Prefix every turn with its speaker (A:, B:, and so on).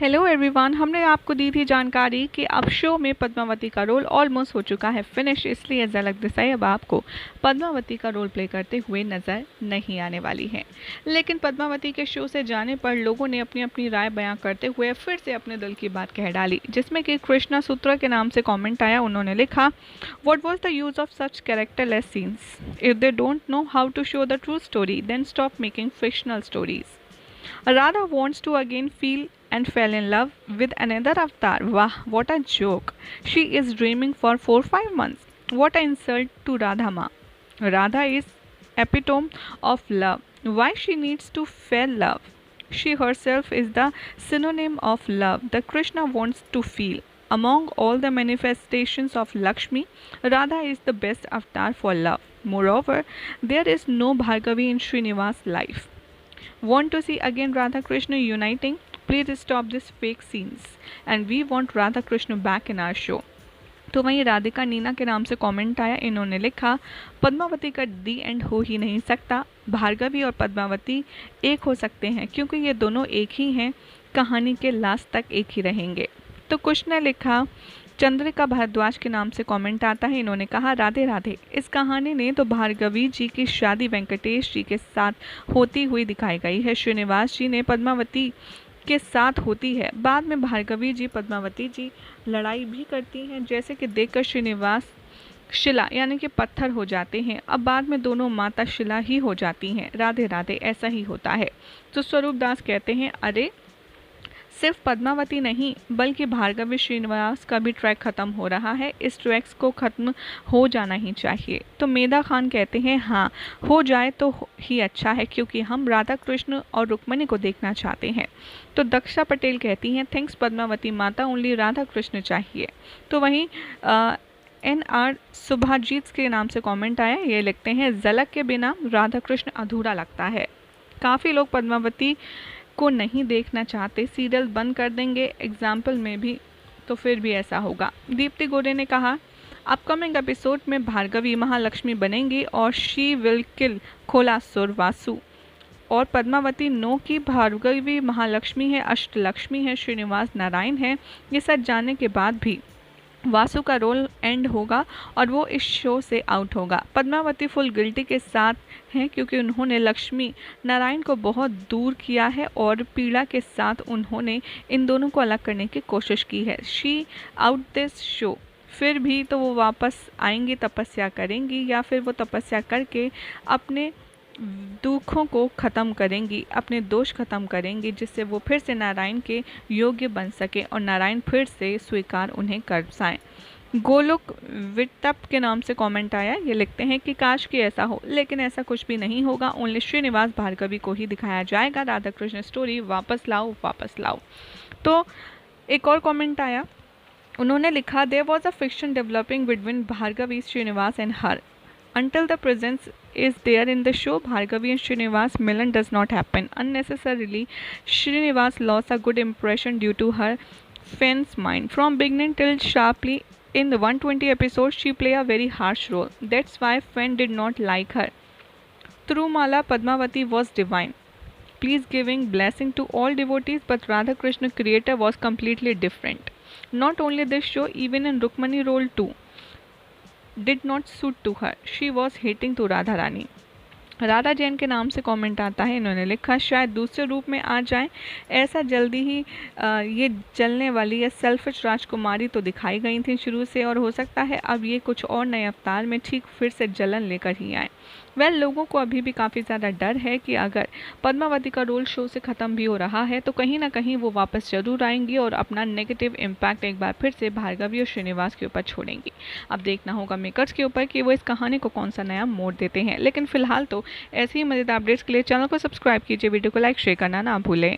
A: Hello everyone. हमने आपको दी थी जानकारी कि अब शो में पद्मावती का रोल ऑलमोस्ट हो चुका है फिनिश, इसलिए झलक देसाई अब आपको पद्मावती का रोल प्ले करते हुए नज़र नहीं आने वाली हैं। लेकिन पद्मावती के शो से जाने पर लोगों ने अपनी अपनी राय बयां करते हुए फिर से अपने दिल की बात कह डाली, जिसमें कि कृष्णा सूत्रा के नाम से कॉमेंट आया। उन्होंने लिखा, what was the use of such characterless scenes? If they don't know how to show the true story then stop making fictional stories. Radha wants to again feel and fell in love with another avatar. Wow, what a joke. She is dreaming for 4-5 months. What an insult to Radha Ma. Radha is epitome of love. Why she needs to feel love? She herself is the synonym of love that Krishna wants to feel. Among all the manifestations of Lakshmi, Radha is the best avatar for love. Moreover, there is no Bhargavi in Srinivas' life. Want to see again Radha Krishna uniting? Please stop this fake scenes and we want Radha Krishna back in our show. तो वहीं राधिका नीना के नाम से comment आया। इन्होंने लिखा, पद्मावती का दी and हो ही नहीं सकता। भार्गवी और पद्मावती एक हो सकते हैं क्योंकि ये दोनों एक ही हैं, कहानी के लास्ट तक एक ही रहेंगे। तो कुछ ने लिखा, चंद्रिका भारद्वाज के नाम से कमेंट आता है। इन्होंने कहा, राधे राधे। इस कहानी ने तो भार्गवी जी की शादी वेंकटेश जी के साथ होती हुई दिखाई गई है। श्रीनिवास जी ने पद्मावती के साथ होती है। बाद में भार्गवी जी पद्मावती जी लड़ाई भी करती हैं, जैसे कि देखकर श्रीनिवास शिला यानी कि पत्थर हो जाते हैं। अब बाद में दोनों माता शिला ही हो जाती हैं। राधे राधे, ऐसा ही होता है। तो स्वरूप दास कहते हैं, अरे सिर्फ पद्मावती नहीं बल्कि भार्गवी श्रीनिवास का भी ट्रैक ख़त्म हो रहा है। इस ट्रैक्स को ख़त्म हो जाना ही चाहिए। तो मेधा खान कहते हैं, हाँ हो जाए तो ही अच्छा है क्योंकि हम राधा कृष्ण और रुक्मणी को देखना चाहते हैं। तो दक्षा पटेल कहती हैं, थैंक्स पद्मावती माता, ओनली राधा कृष्ण चाहिए। तो वहीं NR सुभाजीत के नाम से कमेंट आया। ये लिखते हैं, झलक के बिना राधा कृष्ण अधूरा लगता है। काफ़ी लोग पद्मावती को नहीं देखना चाहते, सीरियल बंद कर देंगे। एग्जाम्पल में भी तो फिर भी ऐसा होगा। दीप्ति गोरे ने कहा, अपकमिंग एपिसोड में भार्गवी महालक्ष्मी बनेंगी और शी विल किल खोलासुर वासु। और पद्मावती नो की भार्गवी महालक्ष्मी है, अष्टलक्ष्मी है, श्रीनिवास नारायण है। ये सब जानने के बाद भी वासु का रोल एंड होगा और वो इस शो से आउट होगा। पद्मावती फुल गिल्टी के साथ हैं क्योंकि उन्होंने लक्ष्मी नारायण को बहुत दूर किया है और पीड़ा के साथ उन्होंने इन दोनों को अलग करने की कोशिश की है। She out this show. फिर भी तो वो वापस आएंगी, तपस्या करेंगी या फिर वो तपस्या करके अपने दुखों को ख़त्म करेंगी, अपने दोष ख़त्म करेंगी, जिससे वो फिर से नारायण के योग्य बन सके और नारायण फिर से स्वीकार उन्हें कर पाएँ। गोलोक विटप के नाम से कमेंट आया। ये लिखते हैं कि काश कि ऐसा हो, लेकिन ऐसा कुछ भी नहीं होगा। ओनली श्रीनिवास भार्गवी को ही दिखाया जाएगा। राधा कृष्ण स्टोरी वापस लाओ, वापस लाओ। तो एक और कमेंट आया। उन्होंने लिखा, there was a fiction developing between Bhargavi, Srinivas and her. Until the presence is there in the show, Bhargavi and Srinivas Milan does not happen. Unnecessarily, Srinivas lost a good impression due to her fan's mind. From beginning till sharply in the 120 episodes, she played a very harsh role. That's why fan did not like her. Tirumala Padmavati was divine. Please giving blessing to all devotees, but Radha Krishna creator was completely different. Not only this show, even in Rukmani role too did not suit to her. She was hating to Radha Rani. Radha Jain के नाम से comment आता है। इन्होंने लिखा, शायद दूसरे रूप में आ जाए, ऐसा जल्दी ही ये जलने वाली या सेल्फिश राजकुमारी तो दिखाई गई थी शुरू से, और हो सकता है अब ये कुछ और नए अवतार में ठीक फिर से जलन लेकर ही आए। लोगों को अभी भी काफ़ी ज़्यादा डर है कि अगर पद्मावती का रोल शो से ख़त्म भी हो रहा है तो कहीं ना कहीं वो वापस ज़रूर आएंगी और अपना नेगेटिव इम्पैक्ट एक बार फिर से भार्गवी और श्रीनिवास के ऊपर छोड़ेंगी। अब देखना होगा मेकर्स के ऊपर कि वो इस कहानी को कौन सा नया मोड़ देते हैं। लेकिन फिलहाल तो ऐसे ही मज़ेदार अपडेट्स के लिए चैनल को सब्सक्राइब कीजिए, वीडियो को लाइक शेयर करना ना भूलें।